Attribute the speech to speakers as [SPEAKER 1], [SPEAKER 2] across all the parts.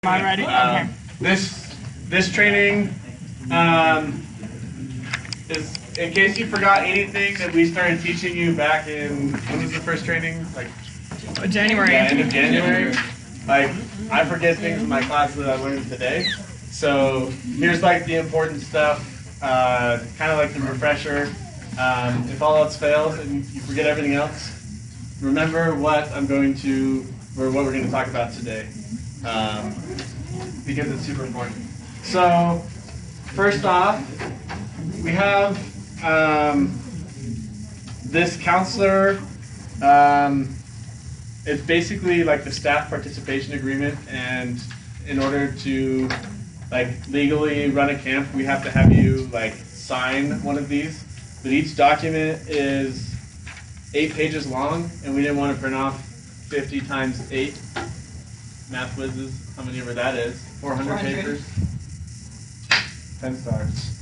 [SPEAKER 1] Am I ready? Okay.
[SPEAKER 2] This training is in case you forgot anything that we started teaching you back in, when was the first training? Like
[SPEAKER 1] January.
[SPEAKER 2] Yeah, end of January. Like I forget things in my class that I learned today. So here's like the important stuff, kind of like the refresher. If all else fails and you forget everything else, remember what we're going to talk about today. Because it's super important. So, first off, we have this counselor. It's basically like the staff participation agreement, and in order to like legally run a camp, we have to have you like sign one of these. But each document is 8 pages long, and we didn't want to print off 50 times 8. Math whizzes, how many ever that is? 400 papers? 10 stars.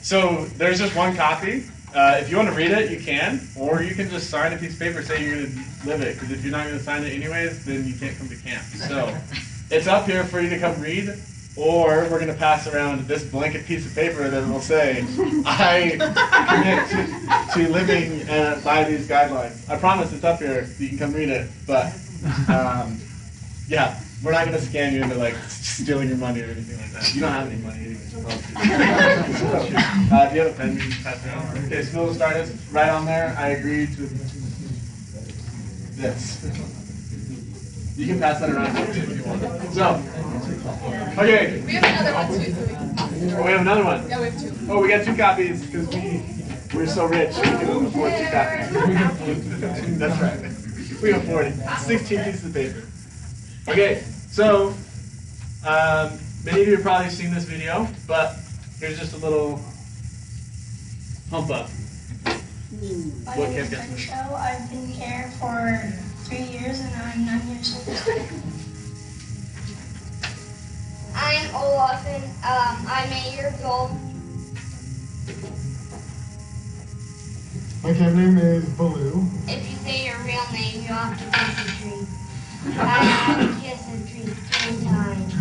[SPEAKER 2] So there's just one copy. If you want to read it, you can, or you can just sign a piece of paper saying you're going to live it, because if you're not going to sign it anyways, then you can't come to camp. So it's up here for you to come read, or we're going to pass around this blanket piece of paper that will say, I commit to living by these guidelines. I promise it's up here, so you can come read it, but yeah, we're not going to scam you into like stealing your money or anything like that. You don't have any money anyway. Do you have a pen? You can pass it around. Okay, school of start is right on there. I agree to this. You can pass that around if you want. So, okay.
[SPEAKER 3] We have another one too.
[SPEAKER 2] Oh, we have another one.
[SPEAKER 3] Yeah, we have 2.
[SPEAKER 2] Oh, we got 2 copies because we're so rich. We can afford 2 copies. That's right. We afford it. 16 pieces of paper. Okay, so many of you have probably seen this video, but here's just a little hump up.
[SPEAKER 4] My name is Bencho. I've been here for 3 years and I'm 9 years old.
[SPEAKER 5] I'm Olafin. I'm 8 years old.
[SPEAKER 6] My camp name is Baloo.
[SPEAKER 5] If you say your real name, you have to kiss a tree. I have to kiss a tree 3 times.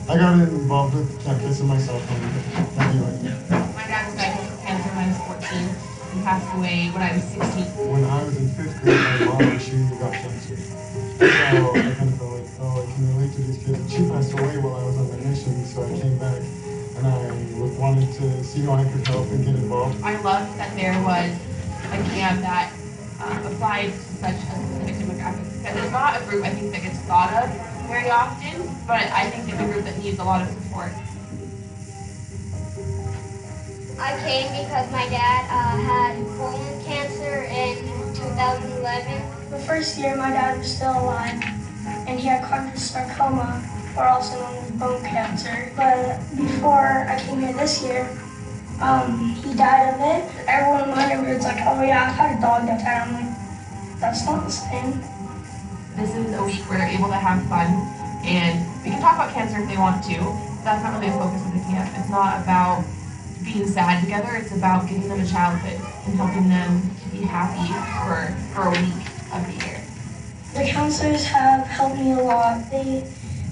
[SPEAKER 6] I got involved with camp kissing myself.
[SPEAKER 3] My dad was diagnosed with cancer when I was 14. He passed away when I was 16.
[SPEAKER 6] When I was in 5th grade, my mom, she got cancer. So I kind of felt like, oh, I can relate to these kids. She passed away while I was on my mission, so I came back and I wanted to see how I could help and get involved.
[SPEAKER 3] I loved that there was a camp that applied to such a specific demographic, because it's not a group I think that gets thought of very often, but I think it's a group that needs a lot of support.
[SPEAKER 5] I came because my dad had colon cancer in 2011.
[SPEAKER 4] The first year my dad was still alive and he had cardiosarcoma, or also known as bone cancer. But before I came here this year, he died of it. Everyone in my neighborhood's like, oh yeah, I've had a dog that died. I'm like, that's not the same.
[SPEAKER 3] This is a week where they're able to have fun, and we can talk about cancer if they want to. That's not really a focus of the camp. It's not about being sad together, it's about giving them a childhood and helping them to be happy for a week of the year.
[SPEAKER 4] The counselors have helped me a lot. They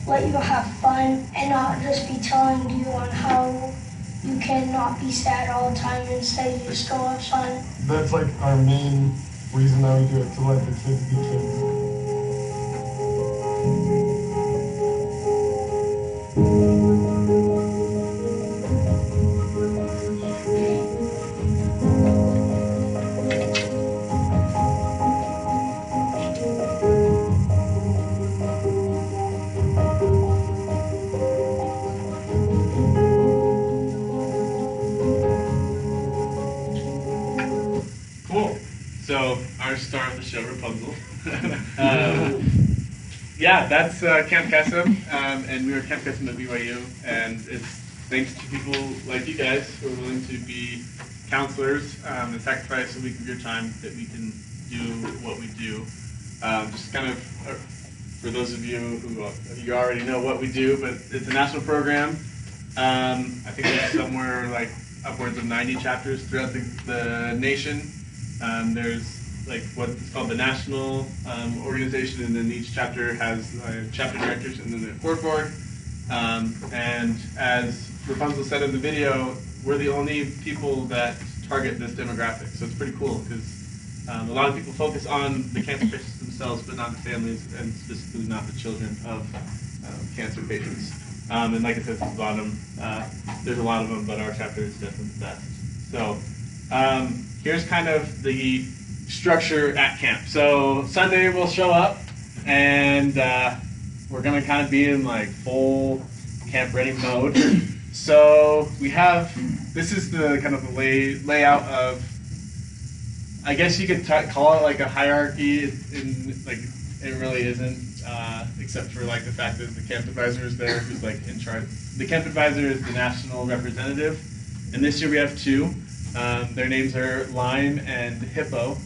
[SPEAKER 4] let you have fun and not just be telling you on how you cannot be sad all the time, and instead you just go have fun.
[SPEAKER 6] That's like our main reason that we do it, to let the kids be kids.
[SPEAKER 2] Cool. So our star of the show, Rapunzel. Yeah, that's Camp Kesem, and we were Camp Kesem at BYU, and it's thanks to people like you guys who are willing to be counselors and sacrifice a week of your time that we can do what we do. Just kind of for those of you who you already know what we do, but it's a national program. I think there's somewhere like upwards of 90 chapters throughout the nation. There's like what's called the national organization, and then each chapter has chapter directors and then a court board. And as Rapunzel said in the video, we're the only people that target this demographic, so it's pretty cool because a lot of people focus on the cancer patients themselves, but not the families, and specifically not the children of cancer patients. And like I said at the bottom, there's a lot of them, but our chapter is definitely the best. So here's kind of the structure at camp. So Sunday we'll show up, and we're gonna kind of be in like full camp ready mode. So we have, this is the kind of the layout of, I guess you could call it like a hierarchy. Like it really isn't, except for like the fact that the camp advisor is there, who's like in charge. The camp advisor is the national representative, and this year we have two. Their names are Lime and Hippo.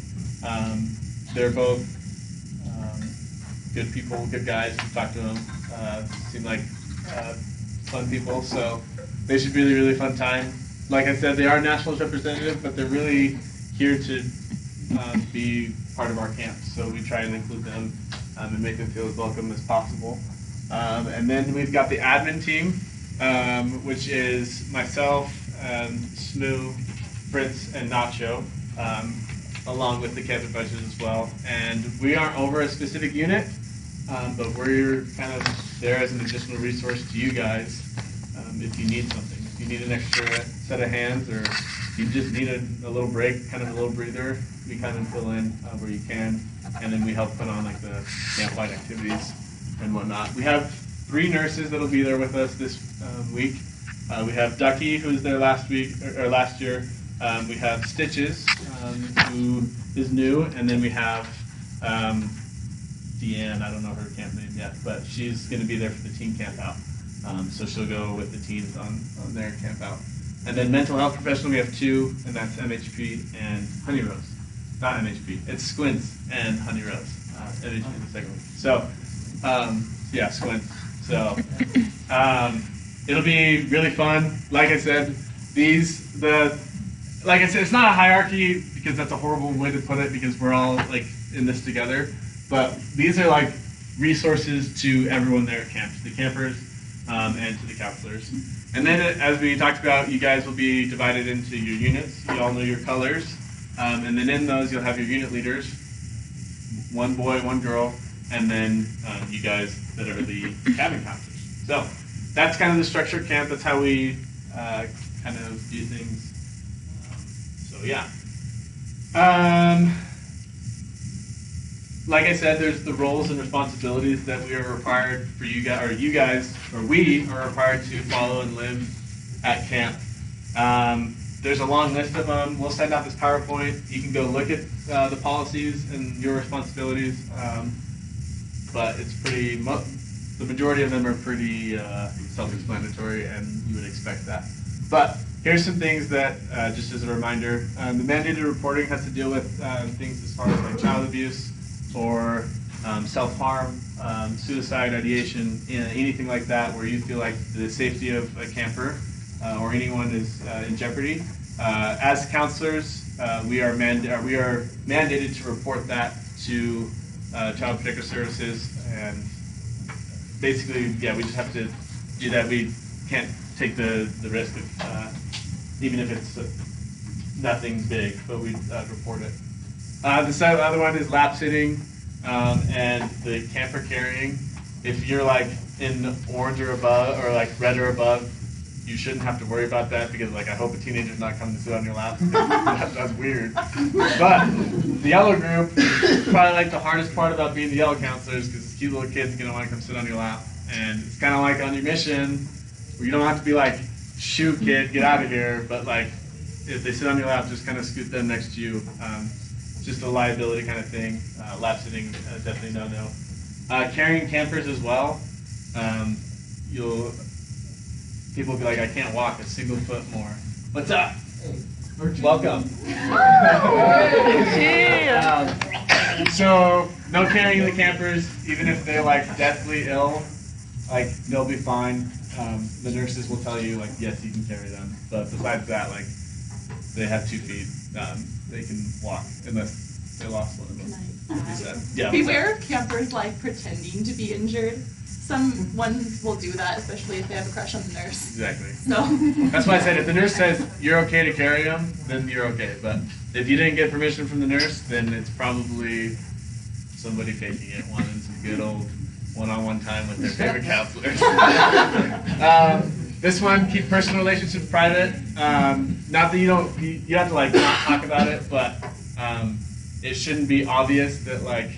[SPEAKER 2] They're both good people, good guys. We talked to them. Seem like fun people, so they should be a really fun time. Like I said, they are nationals representative, but they're really here to be part of our camp. So we try and include them and make them feel as welcome as possible. And then we've got the admin team, which is myself, Smoo, Fritz, and Nacho, along with the camp advisors as well. And we aren't over a specific unit, but we're kind of there as an additional resource to you guys if you need something. If you need an extra set of hands, or you just need a little break, kind of a little breather, we kind of fill in where you can, and then we help put on like the camp-wide activities and whatnot. We have 3 nurses that'll be there with us this week. We have Ducky, who was there last week or last year. We have Stitches, who is new, and then we have Deanne. I don't know her camp name yet, but she's going to be there for the teen camp out. So she'll go with the teens on their camp out. And then mental health professional, we have 2, and that's MHP and Honey Rose. Not MHP, it's Squints and Honey Rose. MHP is the second one. So, yeah, Squints. So, it'll be really fun. Like I said, like I said, it's not a hierarchy because that's a horrible way to put it because we're all like in this together. But these are like resources to everyone there at camp, to the campers and to the counselors. And then as we talked about, you guys will be divided into your units. You all know your colors. And then in those, you'll have your unit leaders, 1 boy, 1 girl, and then you guys that are the cabin counselors. So that's kind of the structure of camp. That's how we kind of do things. So yeah. Like I said, there's the roles and responsibilities that we are required for you guys, we are required to follow and live at camp. There's a long list of them. We'll send out this PowerPoint. You can go look at the policies and your responsibilities. But it's the majority of them are pretty self-explanatory, and you would expect that. But here's some things that, just as a reminder, the mandated reporting has to deal with things as far as like child abuse or self-harm, suicide, ideation, anything like that where you feel like the safety of a camper or anyone is in jeopardy. As counselors, we are mandated to report that to Child Protective Services, and basically, yeah, we just have to do that. We can't take the risk of, even if it's nothing big, but we report it. The other one is lap sitting and the camper carrying. If you're like in orange or above, or like red or above, you shouldn't have to worry about that because like I hope a teenager's not coming to sit on your lap. That's weird. But the yellow group, probably like the hardest part about being the yellow counselors because this cute little kid's gonna want to come sit on your lap. And it's kind of like on your mission where you don't have to be like, shoot kid, get out of here. But like if they sit on your lap, just kind of scoot them next to you. Just a liability kind of thing. Lap sitting, definitely no. Carrying campers as well. People will be like, I can't walk a single foot more. What's up? Welcome. So no carrying the campers, even if they're like deathly ill, like they'll be fine. the nurses will tell you, like, yes, you can carry them. But besides that, like, they have 2 feet. They can walk unless they lost one of them. Yeah.
[SPEAKER 7] Beware of campers like pretending to be injured. Someone will do that, especially if they have a crush on the nurse.
[SPEAKER 2] Exactly.
[SPEAKER 7] So
[SPEAKER 2] That's why I said if the nurse says you're okay to carry them, then you're okay. But if you didn't get permission from the nurse, then it's probably somebody faking it, wanting some good old one-on-one time with their favorite counselor. This one, keep personal relationships private. Not that you have to like not talk about it, but it shouldn't be obvious that like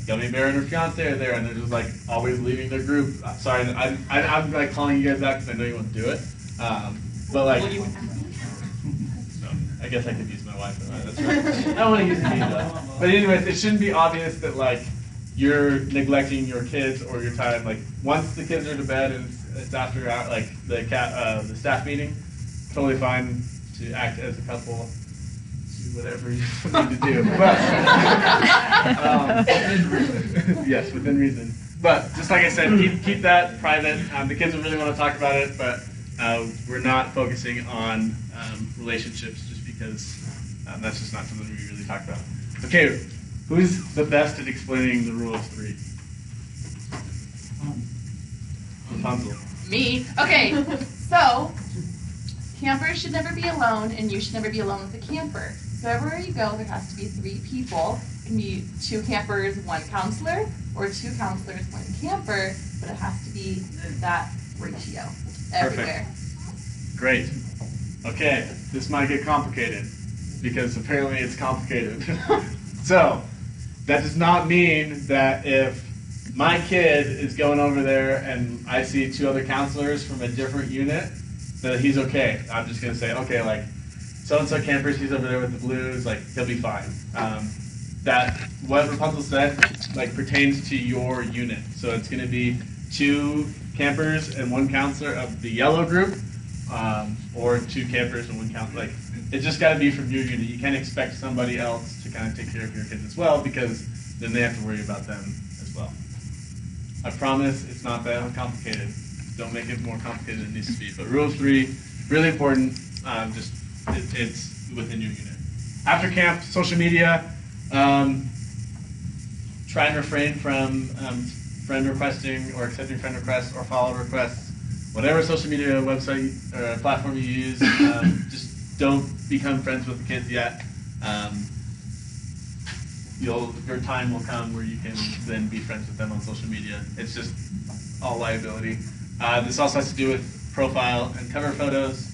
[SPEAKER 2] Gummy Bear and her fiance are there, and they're just like always leaving their group. Sorry, I'm like calling you guys out because I know you want to do it. But like, so, I guess I could use my wife for that. That's right. I don't want to use me though. But anyways, it shouldn't be obvious that like you're neglecting your kids or your time. Like once the kids are to bed and it's after like the staff meeting, totally fine to act as a couple. Whatever you need to do, but yes, within reason. But just like I said, keep that private. The kids will really want to talk about it, but we're not focusing on relationships just because that's just not something we really talk about. Okay, who's the best at explaining the rule of 3? Rapunzel.
[SPEAKER 7] me. Okay, so campers should never be alone, and you should never be alone with a camper. So everywhere you go, there has to be 3 people. It can be 2 campers, 1 counselor, or 2 counselors, 1 camper, but it has to be that ratio everywhere.
[SPEAKER 2] Perfect. Great. Okay, this might get complicated because apparently it's complicated. So that does not mean that if my kid is going over there and I see 2 other counselors from a different unit, that he's okay. I'm just going to say, okay, like, so-and-so campers, he's over there with the blues, like, he'll be fine. That, what Rapunzel said, like, pertains to your unit. So it's going to be 2 campers and 1 counselor of the yellow group, or 2 campers and 1 counselor. Like, it's just got to be from your unit. You can't expect somebody else to kind of take care of your kids as well, because then they have to worry about them as well. I promise it's not that complicated. Don't make it more complicated than it needs to be. But rule 3, really important, it's within your unit. After camp, social media, try and refrain from friend requesting or accepting friend requests or follow requests. Whatever social media website or platform you use, just don't become friends with the kids yet. Your time will come where you can then be friends with them on social media. It's just all liability. This also has to do with profile and cover photos.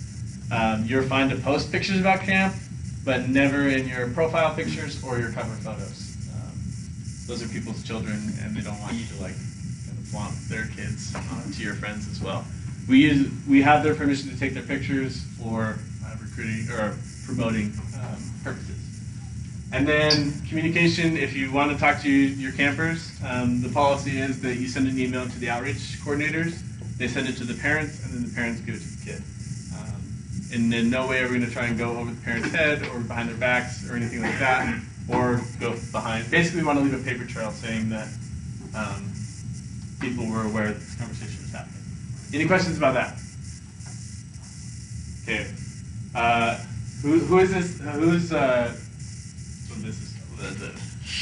[SPEAKER 2] You're fine to post pictures about camp, but never in your profile pictures or your cover photos. Those are people's children, and they don't want you to like kind of flaunt their kids to your friends as well. We have their permission to take their pictures for recruiting or promoting purposes. And then communication, if you want to talk to your campers, the policy is that you send an email to the outreach coordinators, they send it to the parents, and then the parents give it to the kid. And in no way are we going to try and go over the parents' head or behind their backs or anything like that, or go behind. Basically, we want to leave a paper trail saying that people were aware that this conversation was happening. Any questions about that? Okay. Who is this? Who's this is the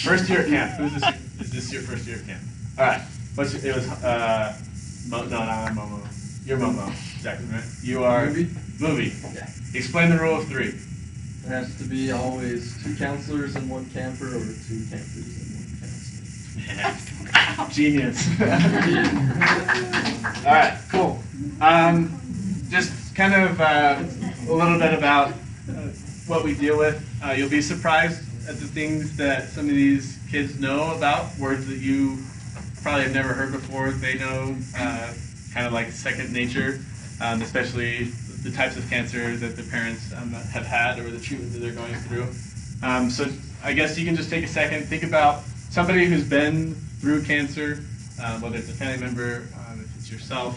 [SPEAKER 2] first year at camp? Who's this? Is this your first year at camp? All right. It was no, not Momo. You're Momo, exactly right. You are Movie.
[SPEAKER 8] Yeah.
[SPEAKER 2] Explain the rule of 3.
[SPEAKER 8] There has to be always 2 counselors and 1 camper, or 2 campers and 1 counselor.
[SPEAKER 2] Yeah. Genius. All right, cool. Just kind of a little bit about what we deal with. You'll be surprised at the things that some of these kids know about, words that you probably have never heard before. They know kind of like second nature, especially the types of cancer that the parents have had or the treatment that they're going through. So I guess you can just take a second, think about somebody who's been through cancer, whether it's a family member, if it's yourself,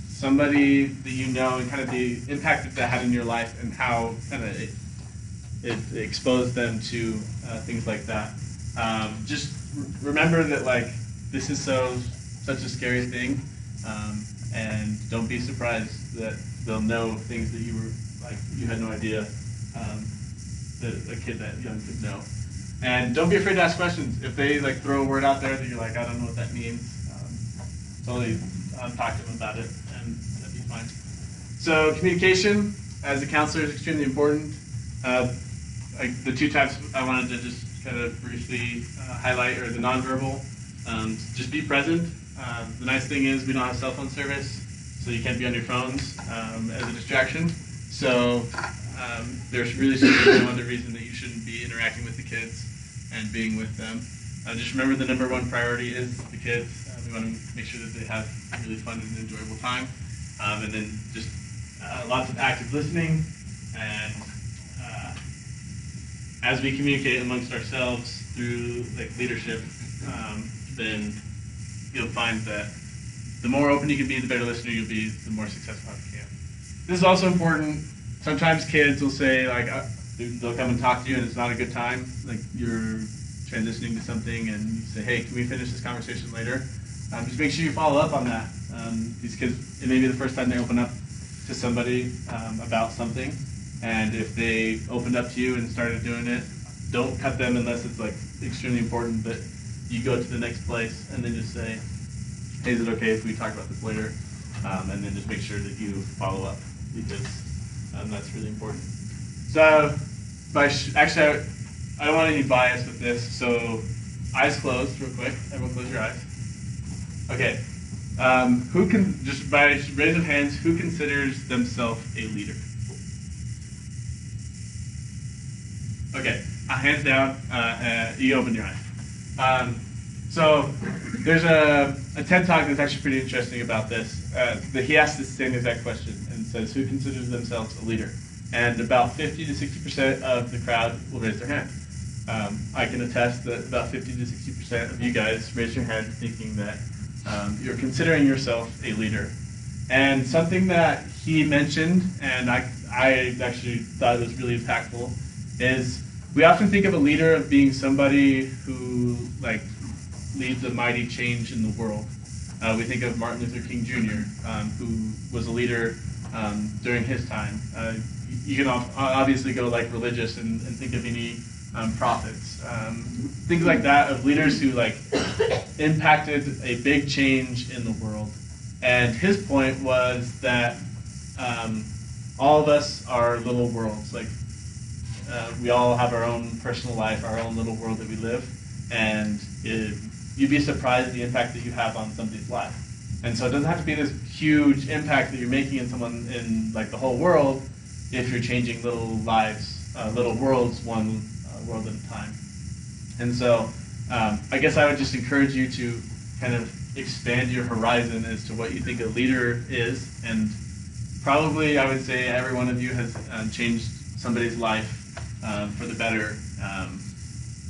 [SPEAKER 2] somebody that you know, and kind of the impact that had in your life and how kind of it exposed them to things like that. Just remember that like this is such a scary thing, And don't be surprised that they'll know things that you had no idea that a kid that young could know. And don't be afraid to ask questions. If they throw a word out there that you're like, I don't know what that means, totally talk to them about it, and that'd be fine. So communication as a counselor is extremely important. The two types I wanted to just kind of briefly highlight are the nonverbal. Just be present. The nice thing is we don't have cell phone service, so you can't be on your phones as a distraction. So there's really no other reason that you shouldn't be interacting with the kids and being with them. Just remember the number one priority is the kids. We want to make sure that they have a really fun and enjoyable time. And then just lots of active listening. And as we communicate amongst ourselves through leadership, then you'll find that the more open you can be, the better listener you'll be, the more successful you can. This is also important. Sometimes kids will say, they'll come and talk to you and it's not a good time. You're transitioning to something and you say, hey, can we finish this conversation later? Just make sure you follow up on that. These kids, it may be the first time they open up to somebody about something. And if they opened up to you and started doing it, don't cut them unless it's extremely important. But you go to the next place and then just say, hey, is it okay if we talk about this later? And then just make sure that you follow up, because that's really important. So, actually, I don't want any bias with this, so eyes closed real quick. Everyone close your eyes. Okay. Who can, just by raise of hands, who considers themselves a leader? Okay, hands down, you open your eyes. So there's a TED Talk that's actually pretty interesting about this. He asked the same exact question and says, who considers themselves a leader? And about 50 to 60% of the crowd will raise their hand. I can attest that about 50 to 60% of you guys raise your hand thinking that you're considering yourself a leader. And something that he mentioned, and I actually thought it was really impactful, is we often think of a leader of being somebody who leads a mighty change in the world. We think of Martin Luther King Jr., who was a leader during his time. You can obviously go religious and think of any prophets, things like that, of leaders who impacted a big change in the world. And his point was that all of us are little worlds. We all have our own personal life, our own little world that we live, and you'd be surprised at the impact that you have on somebody's life. And so it doesn't have to be this huge impact that you're making in someone in the whole world if you're changing little lives, little worlds, one world at a time. And so I guess I would just encourage you to kind of expand your horizon as to what you think a leader is. And probably I would say every one of you has changed somebody's life for the better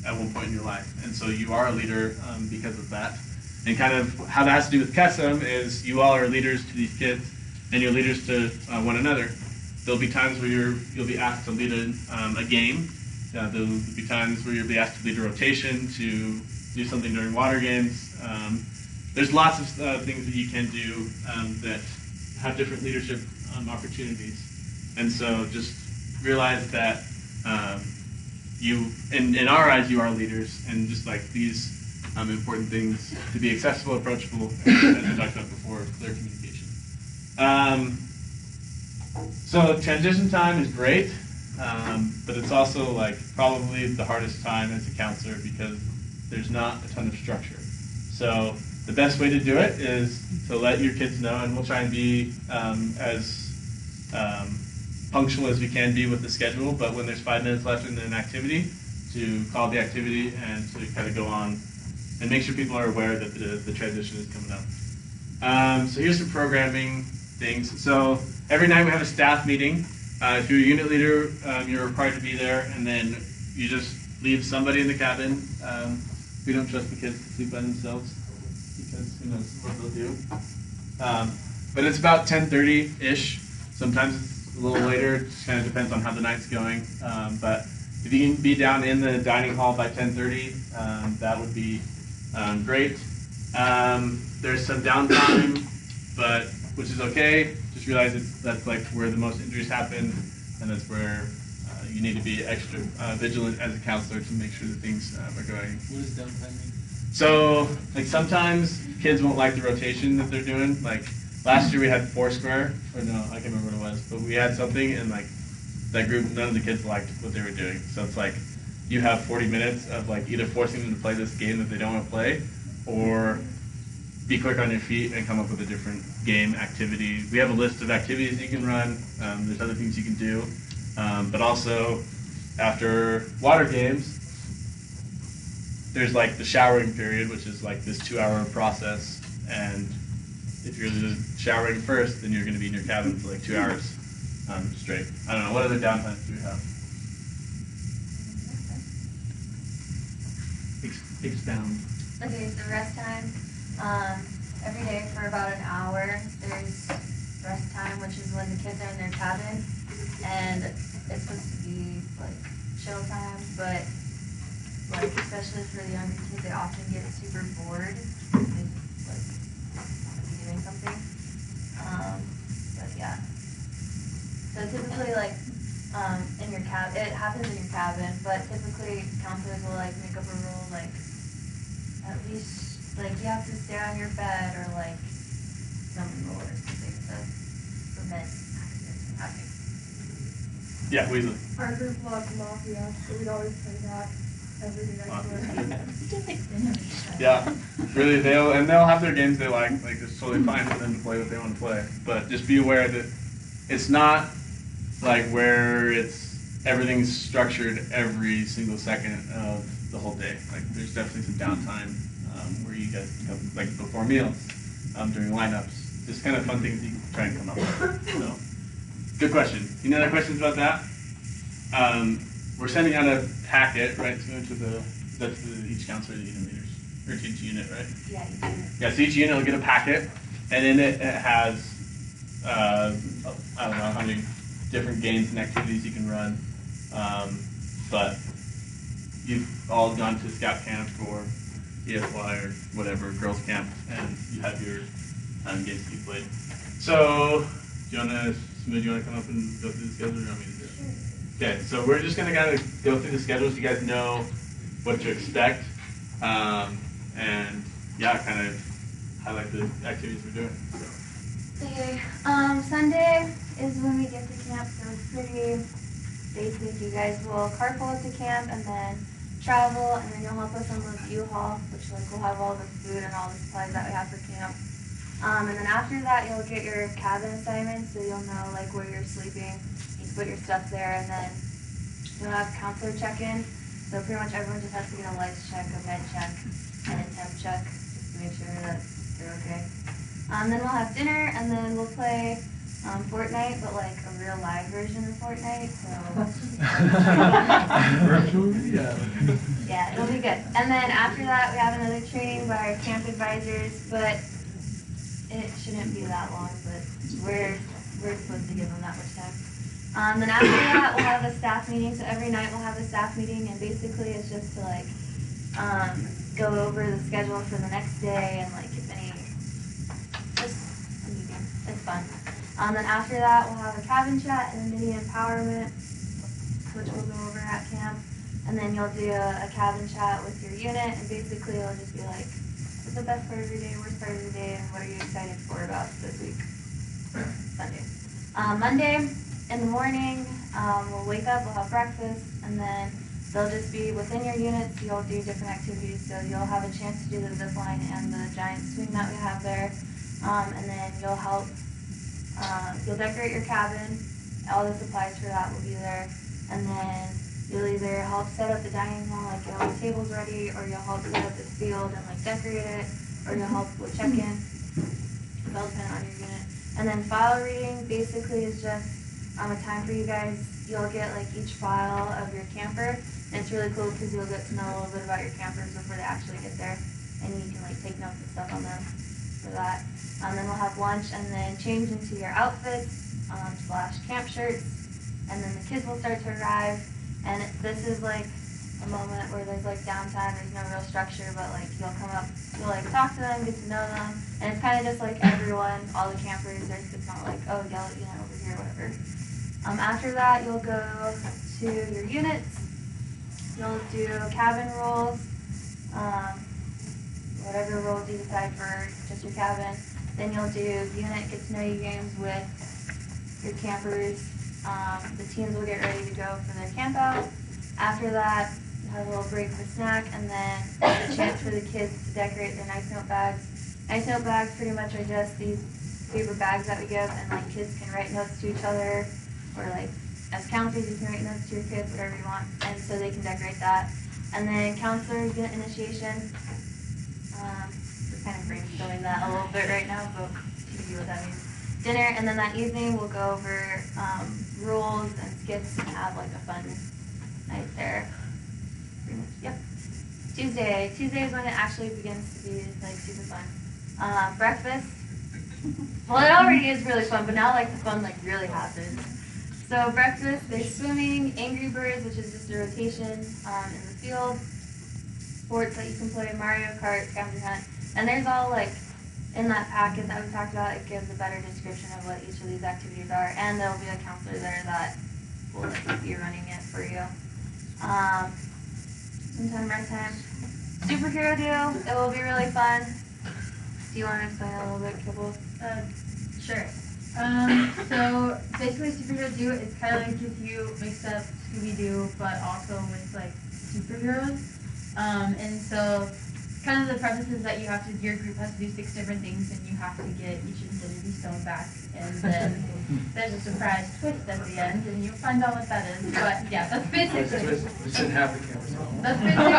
[SPEAKER 2] at one point in your life. And so you are a leader because of that. And kind of how that has to do with Kesem is you all are leaders to these kids, and you're leaders to one another. There'll be times where you'll be asked to lead a game. There'll be times where you'll be asked to lead a rotation, to do something during water games. There's lots of things that you can do that have different leadership opportunities. And so just realize that you, in our eyes, you are leaders, and just these important things to be accessible, approachable, and as we talked about before, clear communication. So transition time is great, but it's also probably the hardest time as a counselor because there's not a ton of structure. So the best way to do it is to let your kids know, and we'll try and be as punctual as we can be with the schedule, but when there's 5 minutes left in an activity, to call the activity and to kind of go on and make sure people are aware that the transition is coming up. So here's some programming things. So every night we have a staff meeting. If you're a unit leader, you're required to be there, and then you just leave somebody in the cabin. We don't trust the kids to sleep by themselves because who knows what they'll do. But it's about 10:30-ish. Sometimes it's a little later. It just kind of depends on how the night's going. But if you can be down in the dining hall by 10:30, that would be great. There's some downtime but which is okay. Just realize that's like where the most injuries happen, and that's where you need to be extra vigilant as a counselor to make sure that things are going.
[SPEAKER 8] What does downtime mean?
[SPEAKER 2] So, like sometimes kids won't like the rotation that they're doing. Like last year we had Foursquare, or no, I can't remember what it was, but we had something, and like that group, none of the kids liked what they were doing. So it's like you have 40 minutes of like either forcing them to play this game that they don't want to play, or be quick on your feet and come up with a different game activity. We have a list of activities you can run. There's other things you can do, but also after water games, there's like the showering period, which is like this 2-hour process, and if you're showering first, then you're going to be in your cabin for like 2 hours straight. I don't know, what other downtimes do we have? Expound.
[SPEAKER 9] Okay, so rest time. Every day for about an hour, there's rest time, which is when the kids are in their cabin, and it's supposed to be like chill time, but like especially for the younger kids, they often get super bored. They like be doing something. But yeah. So typically like in your cabin, it happens in your cabin, but typically counselors will like make up a rule like at least like you have to stay on your bed or like some rule or something to prevent accidents from happening.
[SPEAKER 2] Yeah, Weasley.
[SPEAKER 10] Our group loved Mafia, so we'd always play that every day after.
[SPEAKER 2] Yeah, really, they'll have their games they like it's totally fine for them to play what they want to play. But just be aware that it's not like where everything's structured every single second of the whole day. Like there's definitely some downtime where you get like before meals, during lineups, just kind of fun things you can try and come up with. So, good question. Any other questions about that? We're sending out a packet, right, to each counselor, the unit leaders, or to each unit, right?
[SPEAKER 9] Yeah, you do.
[SPEAKER 2] Yeah, so each unit will get a packet, and in it has, I don't know how many different games and activities you can run, but you've all gone to scout camp or EFY or whatever, girls camp, and you have your games that you played. So, do you want to come up and go through the schedule, or do you want me to do it? Okay, so we're just going to kind of go through the schedule so you guys know what to expect, and yeah, kind of highlight the activities we're doing. So.
[SPEAKER 9] Okay, Sunday is when we get to camp, so it's pretty basic. You guys will carpool up to camp and then travel, and then you'll help us unload U-Haul, which like will have all the food and all the supplies that we have for camp. And then after that, you'll get your cabin assignments, so you'll know like where you're sleeping. You can put your stuff there, and then you'll have counselor check-in. So pretty much everyone just has to get a lights check, a med check, and a temp check, just to make sure that they're okay. Then we'll have dinner, and then we'll play Fortnite, but like a real live version of Fortnite. So yeah, it'll be good. And then after that, we have another training by our camp advisors, but it shouldn't be that long. But we're supposed to give them that much time. Then after that, we'll have a staff meeting. So every night we'll have a staff meeting, and basically it's just to like go over the schedule for the next day and like if any, just a meeting. It's fun. Then after that, we'll have a cabin chat and a mini empowerment, which we'll go over at camp. And then you'll do a cabin chat with your unit, and basically it'll just be like, what's the best part of your day, worst part of your day, and what are you excited for about this week? Sunday. Monday, in the morning, we'll wake up, we'll have breakfast, and then they'll just be within your units. You'll do different activities, so you'll have a chance to do the zip line and the giant swing that we have there. And then you'll help, you'll decorate your cabin. All the supplies for that will be there. And then you'll either help set up the dining hall, like get all the tables ready, or you'll help set up the field and like decorate it, or you'll help with check-in. It'll depend on your unit. And then file reading basically is just a time for you guys. You'll get like each file of your camper, and it's really cool because you'll get to know a little bit about your campers before they actually get there, and you can like take notes and stuff on them for that. Then we'll have lunch and then change into your outfits / camp shirts, and then the kids will start to arrive. And this is like a moment where there's like downtime, there's no real structure, but like you'll come up, you'll like talk to them, get to know them, and it's kind of just like everyone, all the campers, it's not like, oh, yell at over here, whatever. After that, you'll go to your units, you'll do cabin roles, whatever roles you decide for just your cabin. Then you'll do unit get to know you games with your campers. The teams will get ready to go for their camp out. After that, you have a little break for snack, and then there's a chance for the kids to decorate their nice note bags. Nice note bags pretty much are just these paper bags that we give, and like kids can write notes to each other, or like as counselors you can write notes to your kids, whatever you want, and so they can decorate that. And then counselor unit initiation. We're kind of brainstorming that a little bit right now, but you can see what that means. Dinner, and then that evening we'll go over rules and skits and have like a fun night there. Pretty much, yep. Tuesday is when it actually begins to be like super fun. Breakfast. Well, it already is really fun, but now like the fun like really happens. So breakfast, there's swimming, Angry Birds, which is just a rotation in the field. Sports that you can play, Mario Kart, scavenger hunt, and there's all like in that packet that we talked about. It gives a better description of what each of these activities are, and there'll be a counselor there that will be running it for you. Sometime rest time. Superhero Duo, it will be really fun. Do you want to explain that a little bit, Kibble?
[SPEAKER 11] Sure. So basically Superhero Duo is kind of like if you mix up Scooby-Doo but also with like superheroes. And so kind of the premise is that your group has to do 6 different things and you have to get each Infinity Stone back. And then there's a surprise twist at the end and you'll find out what that is. But yeah, that's basically
[SPEAKER 8] We shouldn't have the camera.
[SPEAKER 11] That's basically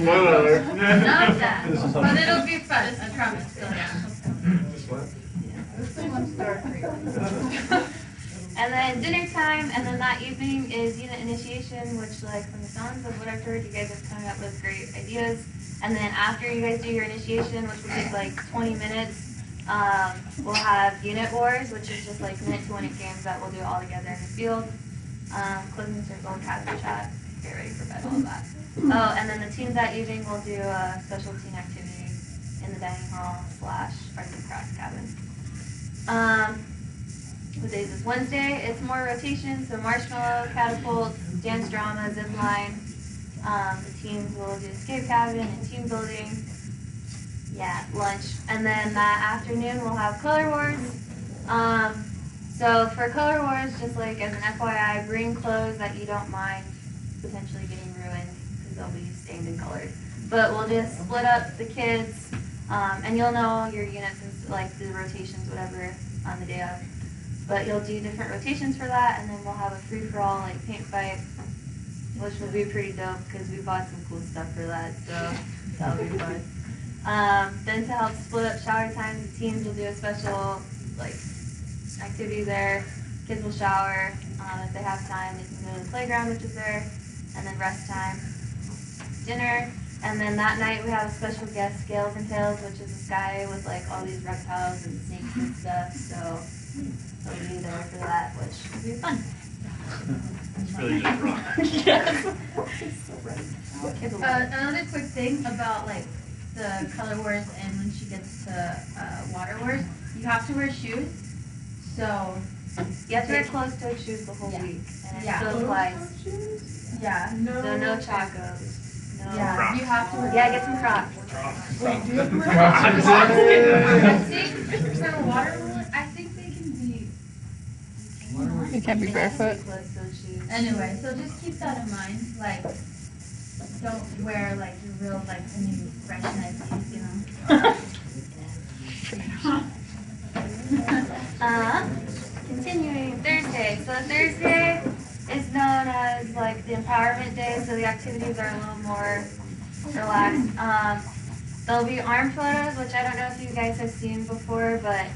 [SPEAKER 2] Spoiler alert.
[SPEAKER 11] not that. But it'll be fun, I promise. So yeah.
[SPEAKER 9] And then dinner time, and then that evening is unit initiation, which like from the sounds of what I've heard, you guys are coming up with great ideas. And then after you guys do your initiation, which will take like 20 minutes, we'll have unit wars, which is just like minute-to-minute games that we'll do all together in the field. Closing circle, cabin chat, get ready for bed, all of that. Oh, and then the teams that evening will do a special team activity in the dining hall / arts and crafts cabin. What day is this? Wednesday, it's more rotation, so marshmallow, catapult, dance drama, zip line. The teams will do escape cabin and team building. Yeah, lunch. And then that afternoon we'll have color wars. So for color wars, just like as an FYI, bring clothes that you don't mind potentially getting ruined because they'll be stained and colored. But we'll just split up the kids, and you'll know your units and like the rotations, whatever, on the day of. But you'll do different rotations for that, and then we'll have a free-for-all like paint fight, which will be pretty dope because we bought some cool stuff for that, so that'll be fun. Then to help split up shower time, the teams will do a special like activity there. Kids will shower. If they have time, they can go to the playground, which is there, and then rest time, dinner. And then that night we have a special guest, Scales and Tails, which is this guy with like all these reptiles and snakes and stuff. So they'll be there for that, which will be fun.
[SPEAKER 2] It's really just rock.
[SPEAKER 11] Yes. Another quick thing about like the color wars and when she gets to water wars, you have to wear shoes. So
[SPEAKER 9] you have to wear closed-toed shoes the whole week, and it still applies.
[SPEAKER 11] Yeah.
[SPEAKER 9] So no chacos. No.
[SPEAKER 11] Yeah, you have to wear.
[SPEAKER 9] Yeah, get some Crocs.
[SPEAKER 11] Wait, do you have to wear Crocs? I think for water wars, I think they can be.
[SPEAKER 1] You can't be barefoot.
[SPEAKER 11] Anyway, so just keep that in mind. Like, don't wear like your real like new fresh Nikes, you know.
[SPEAKER 9] Continuing Thursday. So Thursday is known as like the empowerment day. So the activities are a little more relaxed. There'll be arm photos, which I don't know if you guys have seen before, but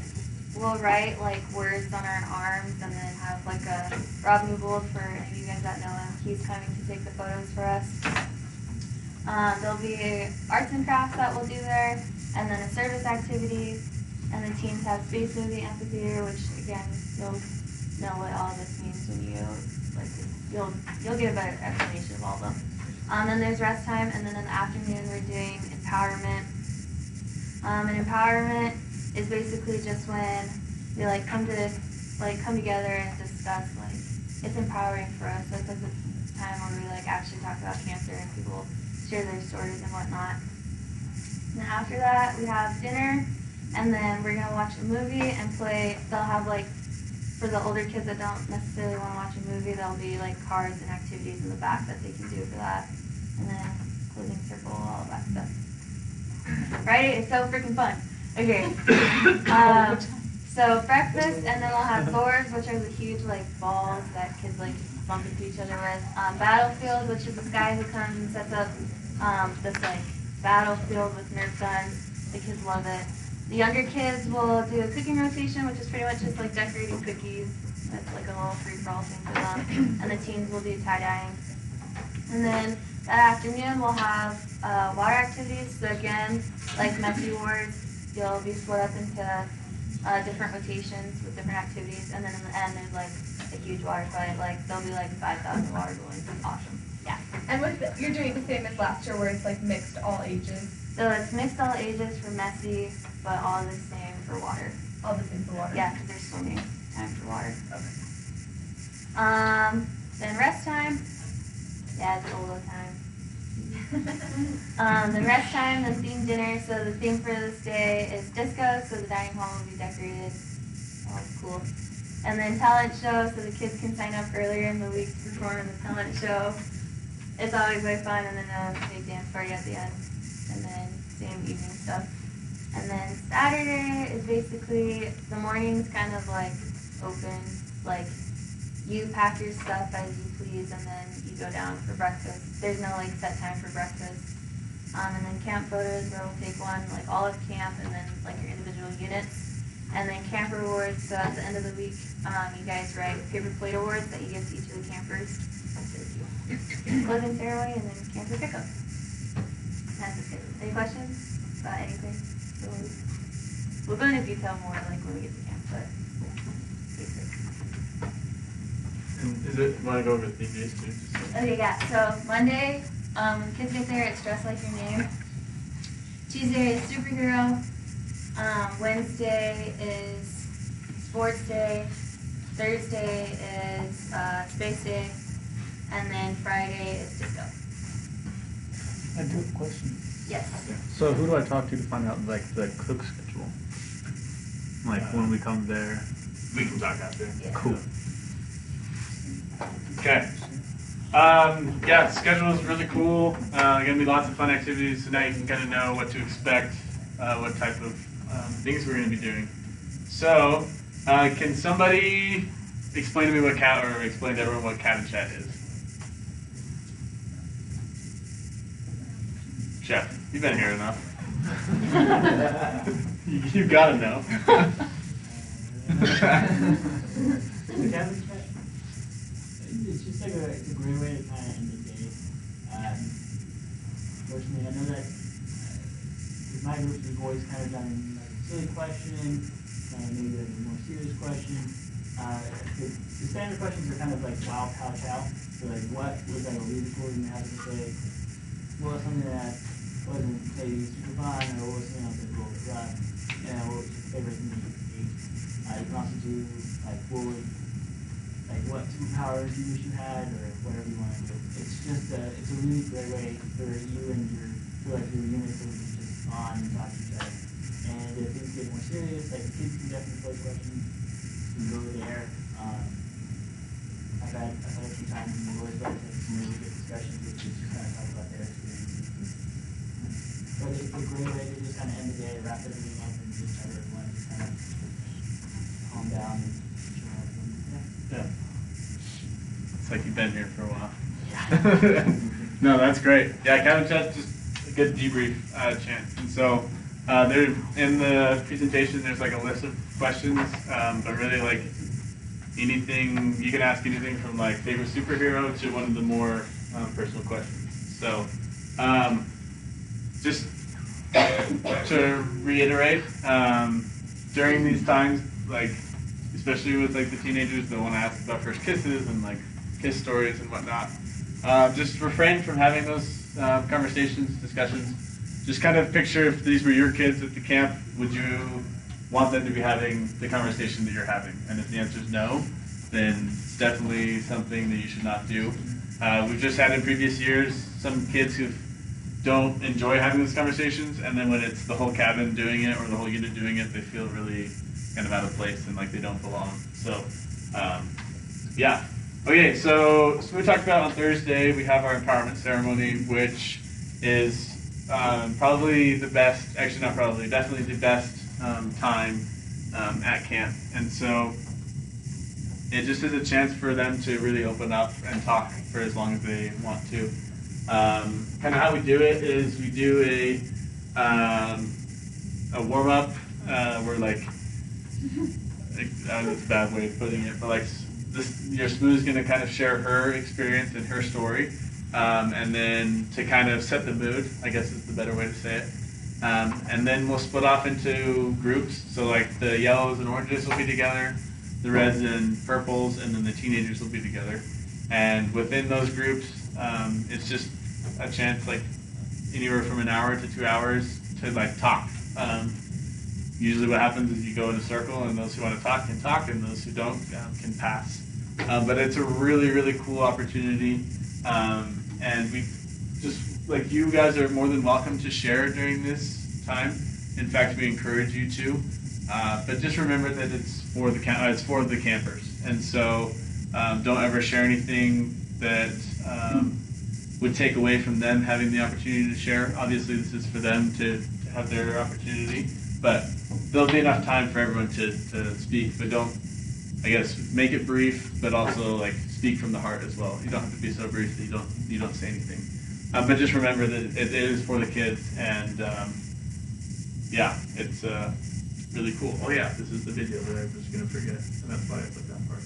[SPEAKER 9] we'll write like words on our arms and then have like a Rob Newbold, for any of you guys that know him, he's coming to take the photos for us. There'll be arts and crafts that we'll do there, and then a service activity, and the teams have space movie amphitheater, which again you'll know what all of this means when you, like, you'll get a better explanation of all of them. Then there's rest time, and then in the afternoon we're doing empowerment. And empowerment is basically just when we like come together and discuss, like, it's empowering for us. Like, it's a time where we like actually talk about cancer and people share their stories and whatnot. And after that we have dinner, and then we're gonna watch a movie and play. They'll have, like, for the older kids that don't necessarily want to watch a movie, there'll be like cards and activities in the back that they can do for that. And then closing circle, all of that stuff. Right? It's so freaking fun. Okay. So breakfast, and then we'll have boards, which are the huge like balls that kids like bump into each other with. Battlefield, which is this guy who comes and sets up this like battlefield with Nerf guns. The kids love it. The younger kids will do a cooking rotation, which is pretty much just like decorating cookies. It's like a little free-for-all thing for them. And the teens will do tie-dyeing. And then that afternoon we'll have water activities. So again, like messy wards, you'll be split up into different rotations with different activities. And then in the end, there's like a huge water fight. Like there'll be like 5,000 water balloons. It's awesome. Yeah.
[SPEAKER 3] And you're doing the same as last year, where it's like mixed all ages.
[SPEAKER 9] So it's mixed all ages for messy, but all the same for water.
[SPEAKER 3] All the same for water.
[SPEAKER 9] Yeah, because there's swimming time for water.
[SPEAKER 3] Okay.
[SPEAKER 9] Then rest time. Yeah, it's Olo time. Then rest time, then themed dinner. So the theme for this day is disco, so the dining hall will be decorated. Oh, cool. And then talent show, so the kids can sign up earlier in the week to perform in the talent show. It's always very fun, and then a big dance party at the end. And then same evening stuff. And then Saturday is basically, the morning's kind of like open, like you pack your stuff as you please, and then you go down for breakfast. There's no like set time for breakfast. And then camp photos, where we'll take one, like all of camp, and then like your individual units. And then camp rewards, so at the end of the week, you guys write paper plate awards that you give to each of the campers. Closing ceremony, and then camper pickup. That's the schedule. Any questions about anything? We'll go into detail more like when we get to camp, but basics.
[SPEAKER 2] And want to go over the theme days too?
[SPEAKER 9] Okay, yeah. So Monday, when kids get there, it's dress like your name. Tuesday is superhero. Wednesday is sports day. Thursday is space day. And then Friday is disco.
[SPEAKER 1] I do have a question.
[SPEAKER 9] Yes.
[SPEAKER 1] So who do I talk to find out like the cook schedule? Like when we come there?
[SPEAKER 2] We can talk after.
[SPEAKER 9] Yeah.
[SPEAKER 1] Cool.
[SPEAKER 2] Okay. Yeah, the schedule is really cool. Gonna be lots of fun activities, so now you can kind of know what to expect, what type of things we're gonna be doing. So, can somebody explain to me explain to everyone what Cat and Chat is? Jeff, you've been here enough. You gotta know.
[SPEAKER 12] It's just like it's a great way to kind of end the day. Personally, I know that with my group, we've always kind of done like a silly question, maybe a more serious question. The standard questions are kind of like wow, pow, chow. So like, what was like a really cool thing that happened today? What was something that wasn't maybe super fun, or what was something else that cool? What was your favorite thing that you ate? You can also do like what superpowers you wish you had, or whatever you want to do. It's just it's a really great way for you and your units to be just on and talk to each other. And if things get more serious, like the kids can definitely play questions. You can go there. I've had a few times in the boys' like some really good discussions with kids who kind of talk about their experiences. But it's a great way to just kind of end the day, wrap everything up, and just have everyone just kind of calm down and chill out.
[SPEAKER 2] Yeah. It's like you've been here for a while. No, that's great. Yeah, Cat and Chat's just a good debrief chant. And so there in the presentation, there's like a list of questions, but really like anything, you can ask anything from like favorite superhero to one of the more personal questions. So just to reiterate, during these times, like especially with like the teenagers that want to ask about first kisses and like kiss stories and whatnot. Just refrain from having those conversations, discussions. Just kind of picture if these were your kids at the camp, would you want them to be having the conversation that you're having? And if the answer is no, then it's definitely something that you should not do. We've just had in previous years some kids who don't enjoy having those conversations, and then when it's the whole cabin doing it or the whole unit doing it, they feel really kind of out of place and like they don't belong. So, yeah. Okay, so we talked about on Thursday, we have our empowerment ceremony, which is probably the best, actually not probably, definitely the best time at camp. And so it just is a chance for them to really open up and talk for as long as they want to. Kind of how we do it is we do a warm-up. We're like, that's a bad way of putting it, but like your Smooth's going to kind of share her experience and her story, and then to kind of set the mood, I guess is the better way to say it. And then we'll split off into groups. So like the yellows and oranges will be together, the reds and purples, and then the teenagers will be together. And within those groups, it's just a chance, like anywhere from an hour to 2 hours to like talk. Usually what happens is you go in a circle, and those who want to talk can talk, and those who don't can pass. But it's a really, really cool opportunity. And we just, like, you guys are more than welcome to share during this time. In fact, we encourage you to. But just remember that it's for the campers. And so don't ever share anything that would take away from them having the opportunity to share. Obviously, this is for them to have their opportunity. But there'll be enough time for everyone to speak. But don't, I guess, make it brief, but also like speak from the heart as well. You don't have to be so brief that you don't say anything. But just remember that it is for the kids, and yeah, it's really cool. Oh yeah, this is the video that I was going to forget, and that's why I put that part.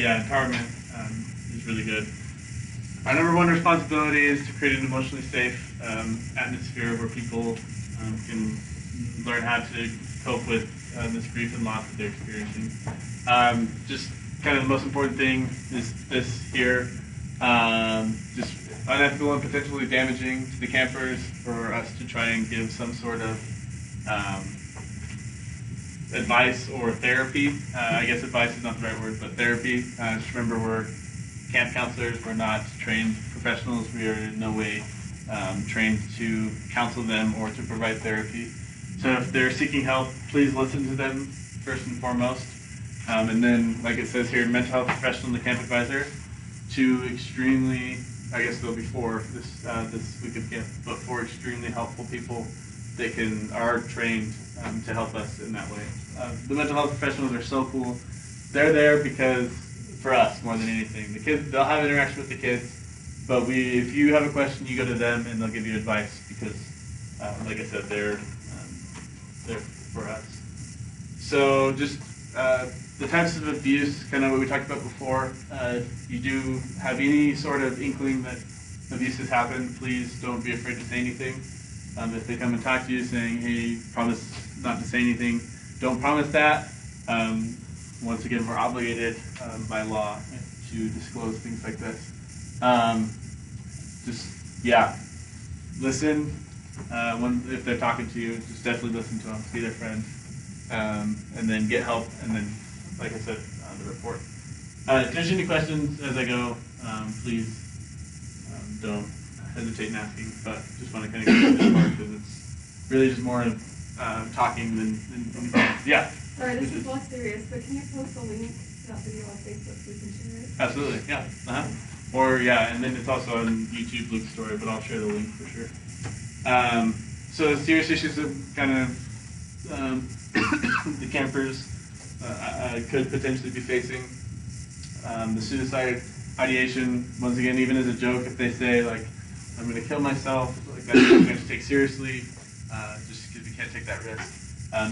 [SPEAKER 2] yeah, empowerment is really good. Our number one responsibility is to create an emotionally safe atmosphere where people can learn how to cope with this grief and loss that they're experiencing. Just kind of the most important thing is this here. Just unethical and potentially damaging to the campers for us to try and give some sort of advice or therapy. I guess advice is not the right word, but therapy. Just remember, we're camp counselors. We're not trained professionals. We are in no way trained to counsel them or to provide therapy. So if they're seeking help, please listen to them first and foremost. And then, like it says here, mental health professional and the camp advisor, two extremely, I guess there'll be four this week of camp, but four extremely helpful people that are trained to help us in that way. The mental health professionals are so cool. They're there because for us more than anything. The kids, they'll have interaction with the kids, but if you have a question, you go to them and they'll give you advice because, like I said, they're for us. So just the types of abuse, kind of what we talked about before. If you do have any sort of inkling that abuse has happened, please don't be afraid to say anything. If they come and talk to you saying, hey, promise not to say anything, don't promise that. Once again, we're obligated by law to disclose things like this. Listen. If they're talking to you, just definitely listen to them, be their friend, and then get help, and then, like I said, the report. If there's any questions as I go, please don't hesitate in asking, but just want to kind of get to this part because it's really just more talking than anything. Yeah?
[SPEAKER 10] Sorry, this is less serious, but can you post a link to that video on Facebook so we can share it?
[SPEAKER 2] Absolutely, yeah. Or, yeah, and then it's also on YouTube, Luke's story, but I'll share the link for sure. So serious issues of kind of the campers could potentially be facing. The suicide ideation, once again, even as a joke, if they say, like, I'm going to kill myself, like that's something we have to take seriously, just because we can't take that risk.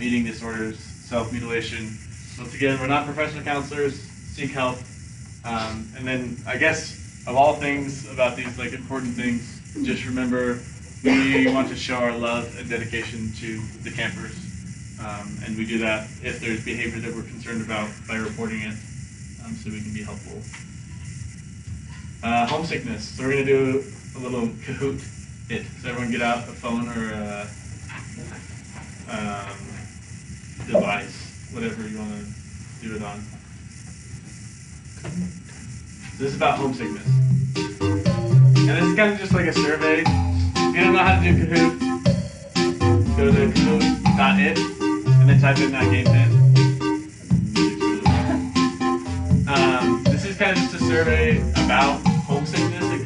[SPEAKER 2] Eating disorders, self-mutilation. Once again, we're not professional counselors, seek help. And then, I guess, of all things about these like important things, just remember we want to show our love and dedication to the campers. And we do that if there's behavior that we're concerned about by reporting it, so we can be helpful. Homesickness. So we're going to do a little Kahoot it. So everyone get out a phone or a device, whatever you want to do it on. So this is about homesickness. And this is kind of just like a survey. If you don't know how to do Kahoot, go to Kahoot.it and then type in that game pin. This is kind of just a survey about homesickness and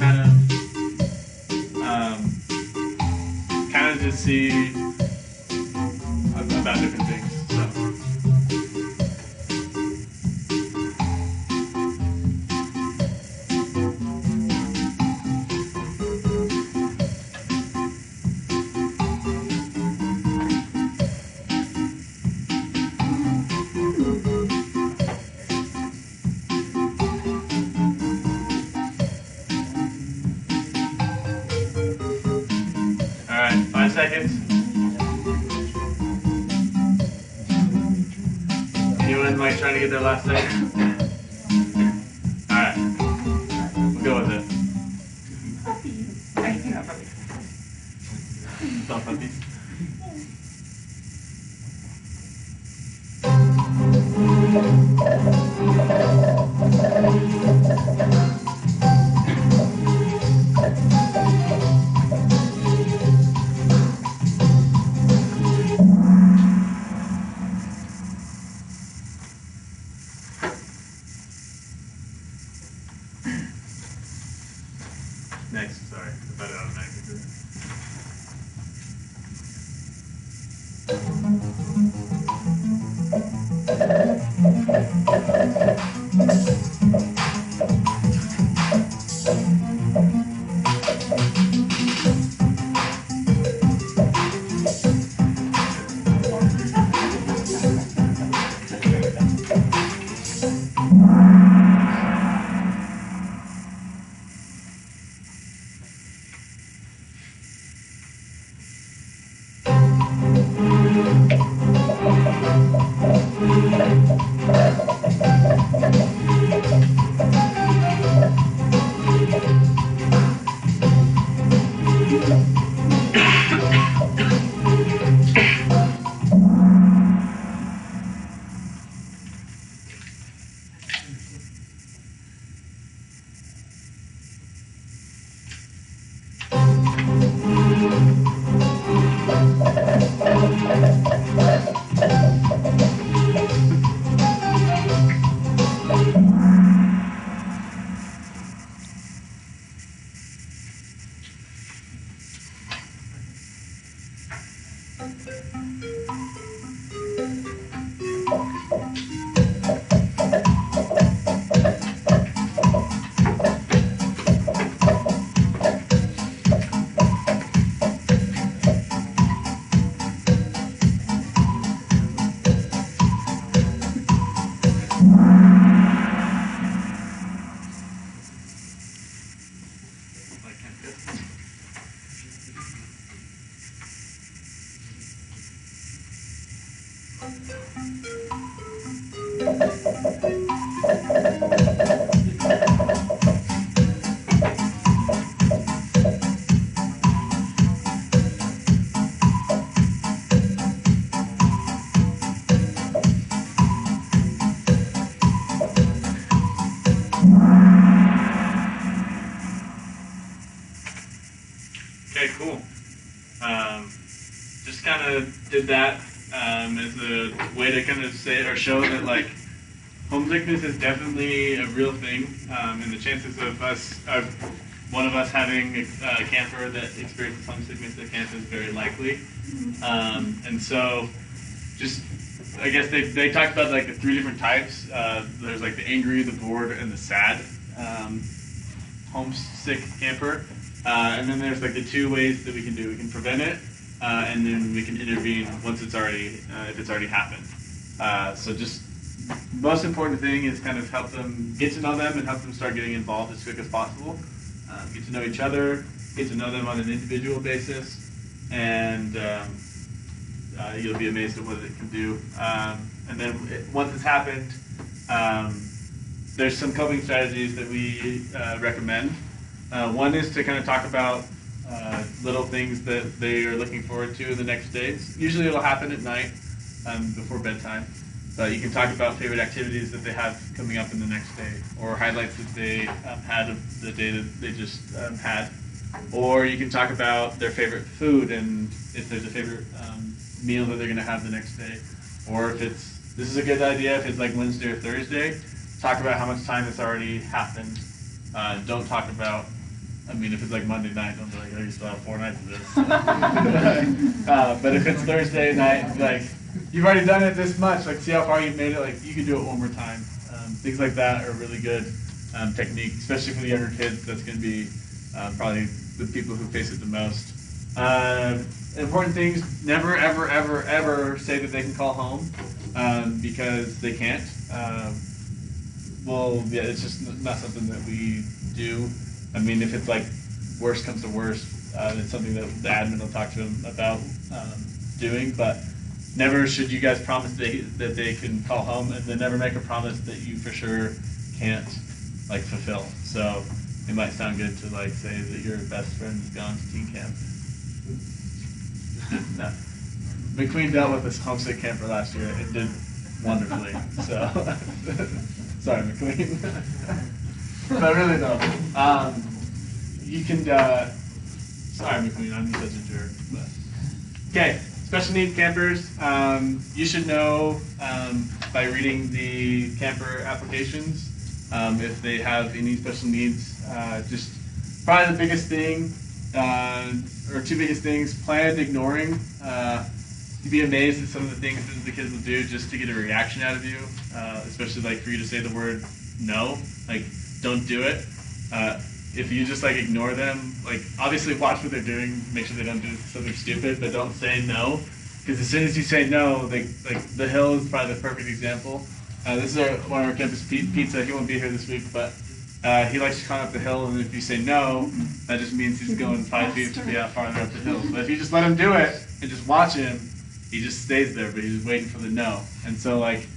[SPEAKER 2] kind of just see about different things. All right, 5 seconds. Anyone like trying to get their last second? All right, we'll go with it. Stop puppies. Next, sorry, about it automatically. Okay, cool. Just kind of did that as a way to kind of say or show that like homesickness is definitely a real thing, and the chances of one of us having a camper that experiences homesickness at camp is very likely. And so, just I guess they talked about like the 3 different types. There's like the angry, the bored, and the sad homesick camper. And then there's like the 2 ways that we can do. We can prevent it, and then we can intervene once it's already, if it's already happened. So just most important thing is kind of help them, get to know them and help them start getting involved as quick as possible. Get to know each other, get to know them on an individual basis, and you'll be amazed at what it can do. And then once it's happened, there's some coping strategies that we recommend. One is to kind of talk about little things that they are looking forward to in the next days. Usually it'll happen at night before bedtime. But you can talk about favorite activities that they have coming up in the next day, or highlights that they had of the day that they just had. Or you can talk about their favorite food and if there's a favorite meal that they're going to have the next day. Or if this is a good idea, if it's like Wednesday or Thursday, talk about how much time has already happened. Don't talk about, if it's like Monday night, don't be like, oh, you still have 4 nights of this. But if it's Thursday night, like, you've already done it this much, like, see how far you've made it, like, you can do it one more time. Things like that are really good technique, especially for the younger kids. That's going to be probably the people who face it the most. Important things, never, ever, ever, ever say that they can call home, because they can't. Well, yeah, it's just not something that we do. If it's like worst comes to worst, it's something that the admin will talk to them about doing, but never should you guys promise that they can call home, and then never make a promise that you for sure can't like fulfill. So it might sound good to like say that your best friend has gone to teen camp. No. McQueen dealt with this homesick camper last year and did wonderfully. So sorry, McQueen. But really though, you can. Sorry, McQueen, I'm such a jerk. But okay, special needs campers. You should know by reading the camper applications if they have any special needs. Just probably the biggest thing, or 2 biggest things: planned ignoring. You'd be amazed at some of the things that the kids will do just to get a reaction out of you, especially like for you to say the word no, like don't do it. If you just like ignore them, like obviously watch what they're doing, make sure they don't do something stupid, but don't say no, because as soon as you say no, like the hill is probably the perfect example. This is one of our campus pizza. He won't be here this week, but he likes to climb up the hill, and if you say no, that just means he's going 5 feet farther up the hill. But if you just let him do it and just watch him, he just stays there, but he's just waiting for the no. And so like,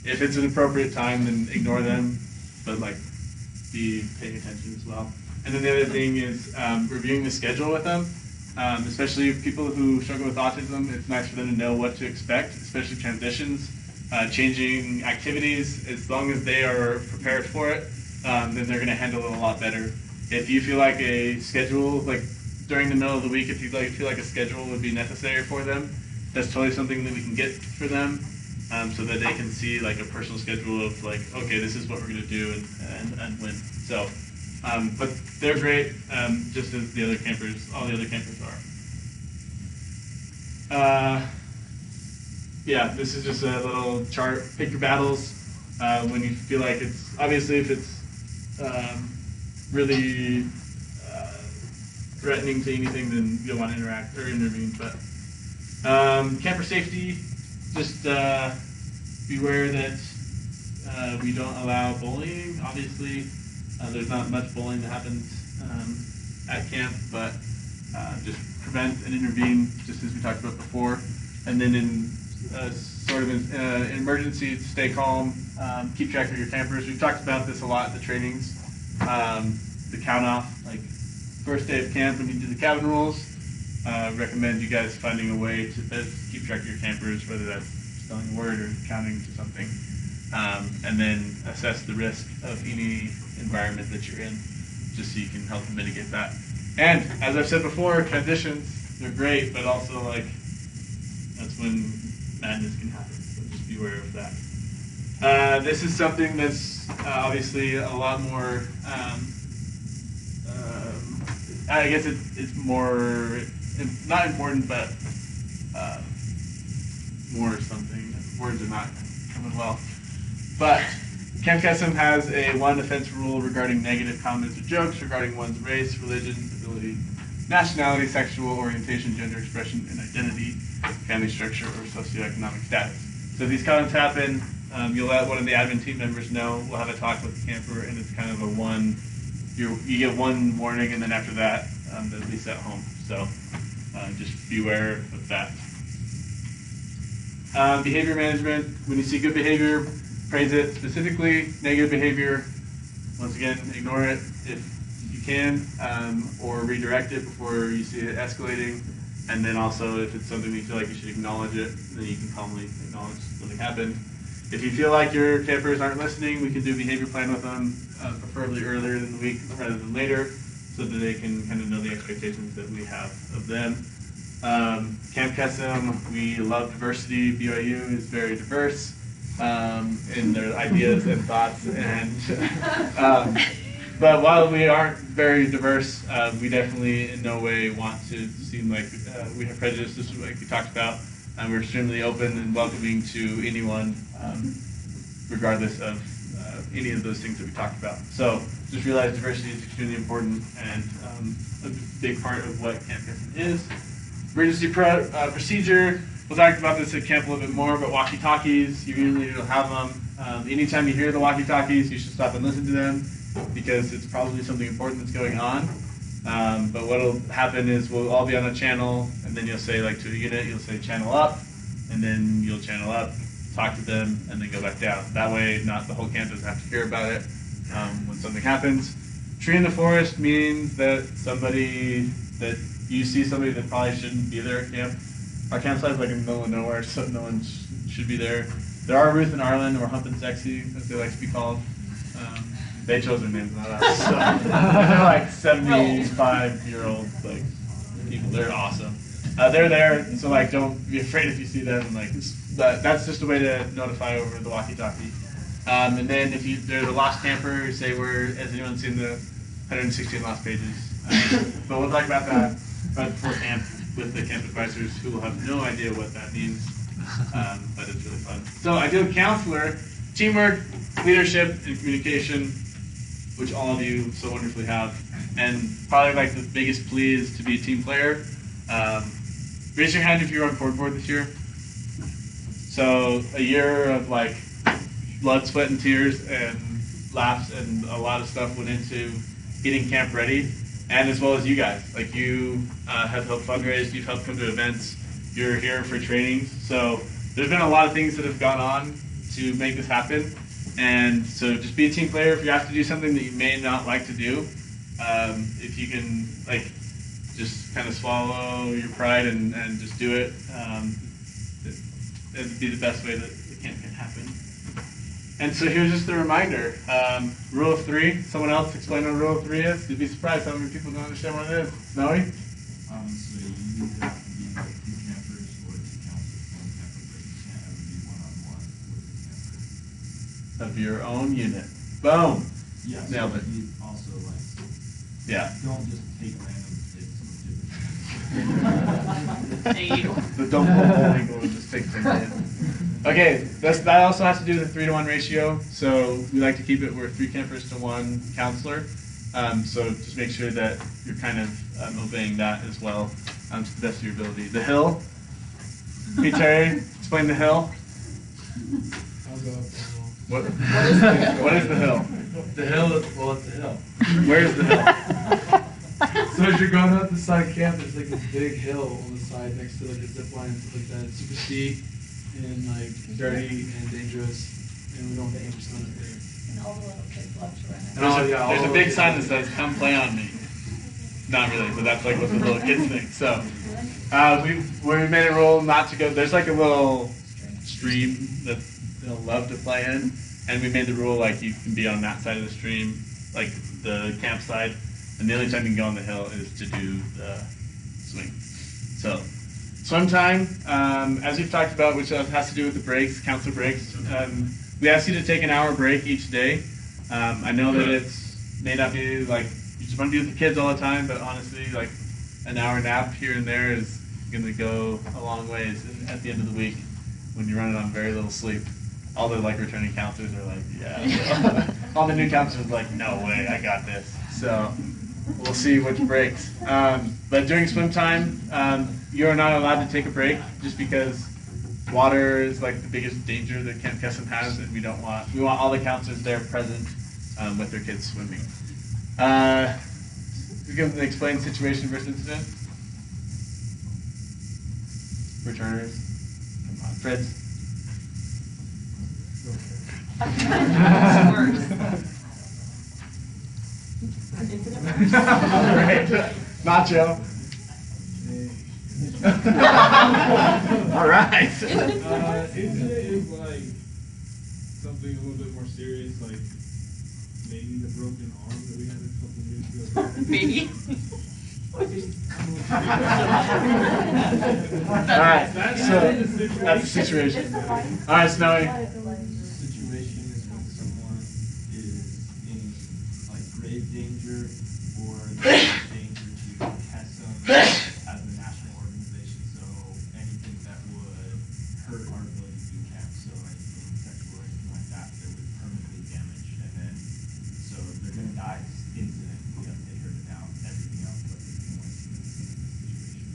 [SPEAKER 2] if it's an appropriate time, then ignore them, but like be paying attention as well. And then the other thing is reviewing the schedule with them, especially people who struggle with autism. It's nice for them to know what to expect, especially transitions, changing activities. As long as they are prepared for it, then they're going to handle it a lot better. If you feel like a schedule, like during the middle of the week, if you feel like a schedule would be necessary for them, that's totally something that we can get for them, so that they can see like a personal schedule of like, okay, this is what we're going to do and when. So, but they're great, just as the other campers, all the other campers yeah, this is just a little chart. Pick your battles when you feel like it's, obviously if it's really threatening to anything, then you'll want to interact or intervene. But camper safety, just beware that we don't allow bullying. Obviously, there's not much bullying that happens at camp, but just prevent and intervene, just as we talked about before. And then in sort of an emergency, stay calm, keep track of your campers. We've talked about this a lot at the trainings. The count off, like first day of camp when you do the cabin rules, recommend you guys finding a way to keep track of your campers, whether that's spelling a word or counting to something. And then assess the risk of any environment that you're in, just so you can help mitigate that. And as I've said before, transitions, they're great, but also like that's when madness can happen, so just be aware of that. This is something that's obviously a lot more, I guess it's more, not important, but more something. Words are not coming well. But Camp Kesem has a one offense rule regarding negative comments or jokes regarding one's race, religion, ability, nationality, sexual orientation, gender expression, and identity, family structure, or socioeconomic status. So if these comments happen, you'll let one of the admin team members know. We'll have a talk with the camper, and it's kind of a one, you get one warning, and then after that, they'll be sent home. So just beware of that. Behavior management, when you see good behavior, praise it. Specifically, negative behavior, once again, ignore it if you can, or redirect it before you see it escalating. And then also, if it's something you feel like you should acknowledge it, then you can calmly acknowledge something happened. If you feel like your campers aren't listening, we can do a behavior plan with them, preferably earlier in the week rather than later, so that they can kind of know the expectations that we have of them. Camp Kesem, we love diversity. BYU is very diverse in their ideas and thoughts, and but while we aren't very diverse, we definitely in no way want to seem like we have prejudice, just like we talked about. We're extremely open and welcoming to anyone, regardless of any of those things that we talked about. So just realize diversity is extremely important and a big part of what Camp Kesem is. Emergency procedure, we'll talk about this at camp a little bit more, but walkie-talkies, you usually don't have them. Anytime you hear the walkie-talkies, you should stop and listen to them, because it's probably something important that's going on. But what will happen is we'll all be on a channel, and then you'll say, like to a unit, you'll say channel up, and then you'll channel up, talk to them, and then go back down. That way, not the whole camp doesn't have to hear about it when something happens. Tree in the forest means that you see somebody that probably shouldn't be there at camp. Our campsite's like in the middle of nowhere, so no one should be there. There are Ruth and Arlen, or Hump and Sexy, as they like to be called. They chose their names, not us. So they're like 75-year-old like people. They're awesome. They're there, so like don't be afraid if you see them. Like that's just a way to notify over the walkie-talkie. And then if there's a lost camper, say has anyone seen the 116 lost pages? But we'll talk about that right before camp with the camp advisors, who will have no idea what that means, but it's really fun. So ideal counselor, teamwork, leadership, and communication, which all of you so wonderfully have. And probably like the biggest plea is to be a team player. Raise your hand if you were on Cord Board this year. So a year of like blood, sweat, and tears, and laughs, and a lot of stuff went into getting camp ready. And as well as you guys, like you have helped fundraise, you've helped come to events, you're here for trainings. So there's been a lot of things that have gone on to make this happen. And so just be a team player. If you have to do something that you may not like to do, if you can like just kind of swallow your pride and just do it, it'd be the best way that the camp can happen. And so here's just a reminder, rule of 3. Someone else explain what rule of 3 is? You'd be surprised how many people don't understand what it is. Snowy?
[SPEAKER 13] So you either have to be like 2 campers or 2 counselors, 1 camper, but you can't ever be one-on-one with the camper.
[SPEAKER 2] Of your own unit. Boom!
[SPEAKER 13] Yeah,
[SPEAKER 2] nailed
[SPEAKER 13] so
[SPEAKER 2] it.
[SPEAKER 13] you also like,
[SPEAKER 2] yeah.
[SPEAKER 13] don't just take random things from different
[SPEAKER 2] The don't pull legal just takes things. Okay, that also has to do with the 3-to-1 ratio. So we like to keep it where 3 campers to 1 counselor. So just make sure that you're kind of obeying that as well to the best of your ability. The hill. Hey Terry, explain the hill.
[SPEAKER 8] I'll go up the hill.
[SPEAKER 2] What is the hill?
[SPEAKER 8] The hill is, well, it's a hill.
[SPEAKER 2] Where is the hill?
[SPEAKER 8] So as you're going up the side of campus, like this big hill on the side next to like a zip line and stuff like that. It's super steep and like dirty and dangerous, and we don't want the aim stone up there.
[SPEAKER 11] And all the little kids love to run it.
[SPEAKER 2] There's a big sign that says "Come play on me." Not really, but that's like what the little kids think. So we made a rule not to go. There's like a little stream that they'll love to play in, and we made the rule like you can be on that side of the stream, like the campsite. And the only time you can go on the hill is to do the swing. So, swim time, as we've talked about, which has to do with the breaks, counselor breaks. We ask you to take an hour break each day. I know that it's may not be like you just want to be with the kids all the time, but honestly, like an hour nap here and there is going to go a long ways. And at the end of the week, when you're running on very little sleep, all the like returning counselors are like, yeah. All the new counselors are like, no way, I got this. So. We'll see which breaks. But during swim time, you're not allowed to take a break just because water is like the biggest danger that Camp Kesson has, and we want all the counselors there present with their kids swimming. We can explain situation versus incident. Returners. Come on, Fritz. Right. Nacho. All right.
[SPEAKER 13] Incident is like something a little bit more serious, like maybe the broken arm that we had a couple years ago.
[SPEAKER 7] Maybe.
[SPEAKER 2] All right. So that's the situation. All right, Snowy.
[SPEAKER 13] Situation is when someone is in like grave danger or danger to Kesson as a national organization. So anything that would hurt our ability to do camp. So anything sexual or anything like that that would permanently damage. And then so if they're gonna die incident, we have to take her down. Everything else, but situation.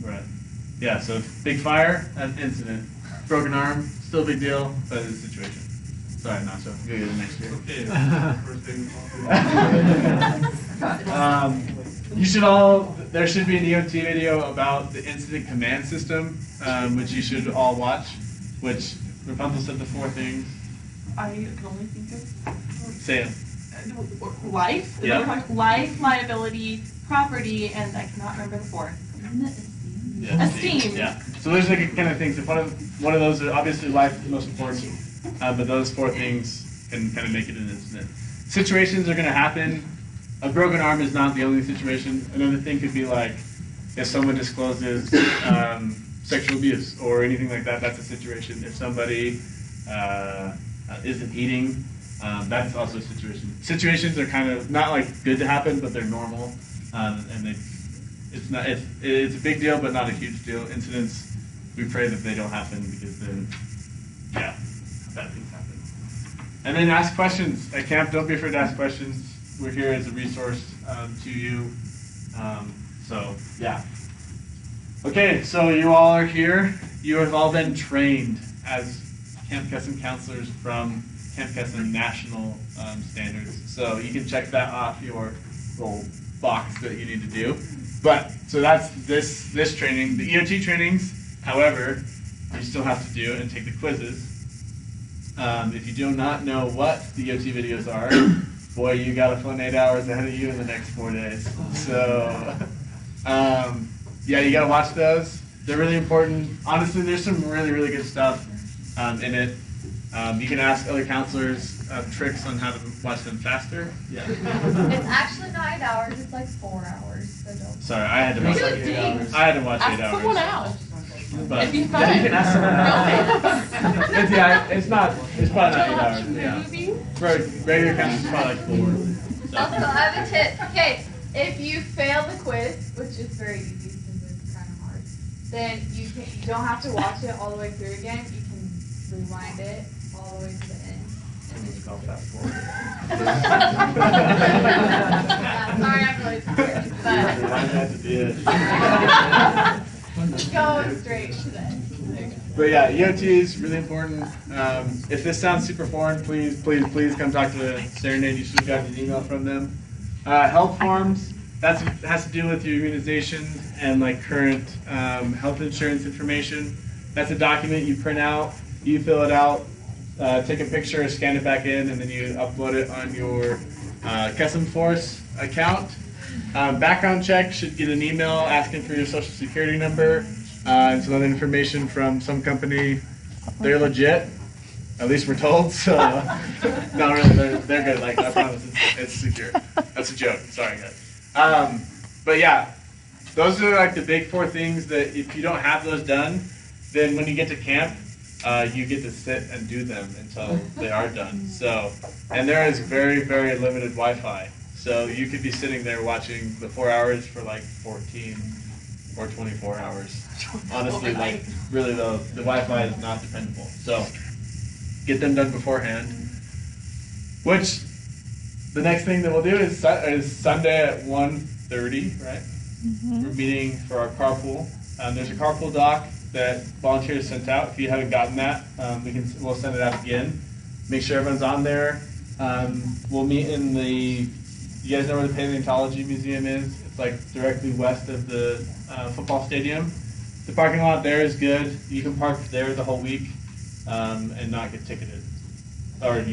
[SPEAKER 2] Right. Yeah. So big fire, an incident. Broken arm, still a big deal, but it's a situation. Sorry, Nacho. We'll get it next year.
[SPEAKER 13] Okay. First thing.
[SPEAKER 2] You should all. There should be an EOT video about the incident command system, which you should all watch. Which Rapunzel said the 4 things.
[SPEAKER 7] I can only think of.
[SPEAKER 2] Say it.
[SPEAKER 7] Life.
[SPEAKER 2] Yeah.
[SPEAKER 7] Life, liability, property, and I cannot remember the 4th.
[SPEAKER 11] Isn't it esteem?
[SPEAKER 2] Yeah.
[SPEAKER 7] Esteem.
[SPEAKER 2] Yeah. So there's like kind of things. If one of those are obviously life is the most important, but those 4 things can kind of make it an incident. Situations are going to happen. A broken arm is not the only situation. Another thing could be like if someone discloses sexual abuse or anything like that. That's a situation. If somebody isn't eating, that's also a situation. Situations are kind of not like good to happen, but they're normal, and it's a big deal, but not a huge deal. Incidents, we pray that they don't happen because then, yeah, bad things happen. And then ask questions at camp. Don't be afraid to ask questions. We're here as a resource to you. So yeah. Okay, so you all are here. You have all been trained as Camp Kesson counselors from Camp Kesson national standards. So you can check that off your little box that you need to do. But so that's this training. The EOT trainings, however, you still have to do and take the quizzes. If you do not know what the EOT videos are, boy, you got a fun 8 hours ahead of you in the next 4 days. So yeah, you gotta watch those. They're really important. Honestly, there's some really, really good stuff in it. You can ask other counselors tricks on how to watch them faster. Yeah.
[SPEAKER 9] It's actually not 8 hours, it's like 4 hours. So don't.
[SPEAKER 2] Sorry, I had to watch 8 hours. I had to watch 8 hours.
[SPEAKER 7] Ask someone else.
[SPEAKER 2] But
[SPEAKER 7] It'd be fun.
[SPEAKER 2] yeah, you can ask someone else. It's probably not 8 hours. Yeah. For regular counselors, it's probably like 4.
[SPEAKER 9] Also, I have a tip. Okay, if you fail the quiz, which is very easy because it's kind of hard,
[SPEAKER 14] then you don't have to watch it all the way through again. You can rewind it all the way to the end. And then you
[SPEAKER 1] I'll fast forward.
[SPEAKER 14] Yeah, sorry, I'm really sorry, but go straight to the end.
[SPEAKER 2] But yeah, EOT is really important. If this sounds super foreign, please come talk to Serenade. You should have gotten an email from them. Health forms, that has to do with your immunizations and like current health insurance information. That's a document you print out, you fill it out, take a picture, scan it back in, and then you upload it on your Kesem Force account. Background check should get an email asking for your social security number and some other information from some company. They're legit, at least we're told. So not really, they're good. Like I promise, it's secure. That's a joke. Sorry guys. But yeah, those are like the big 4 things that if you don't have those done, then when you get to camp, you get to sit and do them until they are done. So, and there is very, very limited Wi-Fi. So you could be sitting there watching the 4 hours for like 14 or 24 hours. Honestly, like really the Wi-Fi is not dependable. So get them done beforehand. Which the next thing that we'll do is Sunday at 1:30, right?
[SPEAKER 7] Mm-hmm.
[SPEAKER 2] We're meeting for our carpool. There's a carpool doc that volunteers sent out. If you haven't gotten that, we'll send it out again. Make sure everyone's on there. We'll meet in the. You guys know where the Paleontology Museum is? It's like directly west of the football stadium. The parking lot there is good. You can park there the whole week and not get ticketed. Or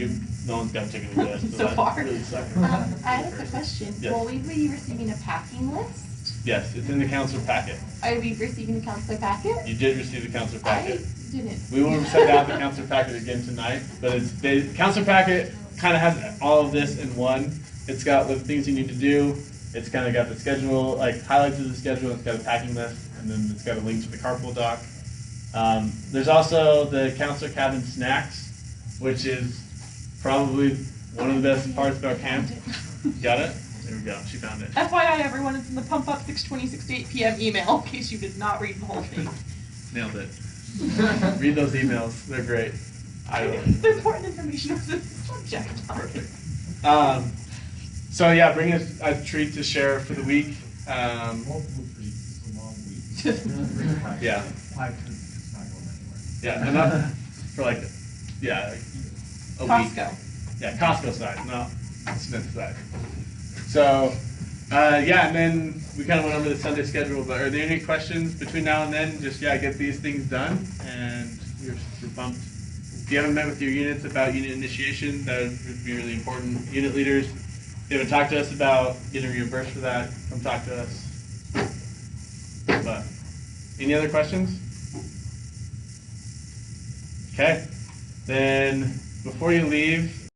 [SPEAKER 2] no one's got ticketed yet.
[SPEAKER 7] So far.
[SPEAKER 2] Really sucks.
[SPEAKER 7] I have a question.
[SPEAKER 2] Yes.
[SPEAKER 7] Will we be receiving a packing list?
[SPEAKER 2] Yes, it's in the counselor packet.
[SPEAKER 7] Are we receiving a counselor packet?
[SPEAKER 2] You did receive the counselor packet.
[SPEAKER 7] I didn't.
[SPEAKER 2] We will send out the counselor packet again tonight, but the counselor packet kind of has all of this in one. It's got the things you need to do. It's kind of got the schedule, like highlights of the schedule. It's got a packing list, and then it's got a link to the carpool doc. There's also the counselor cabin snacks, which is probably one of the best parts about camp. Got it? There we go. She found it.
[SPEAKER 7] FYI, everyone, it's in the Pump Up 6:20, 6 p.m. email, in case you did not read the whole thing.
[SPEAKER 2] Nailed it. Read those emails. They're great.
[SPEAKER 7] The important information was the subject.
[SPEAKER 2] Perfect. So yeah, bring a treat to share for the week.
[SPEAKER 13] Multiple treats, it's a long week.
[SPEAKER 2] Yeah.
[SPEAKER 13] 5 trips, it's not going anywhere.
[SPEAKER 2] Yeah, enough for like, yeah, a week.
[SPEAKER 7] Costco.
[SPEAKER 2] Yeah, Costco size, not Smith size. So, yeah, and then we kind of went over the Sunday schedule, but are there any questions between now and then? Just, yeah, get these things done, and you're pumped. If you haven't met with your units about unit initiation, that would be really important. Unit leaders, if you haven't talked to us about getting reimbursed for that, come talk to us. But, any other questions? Okay, then before you leave,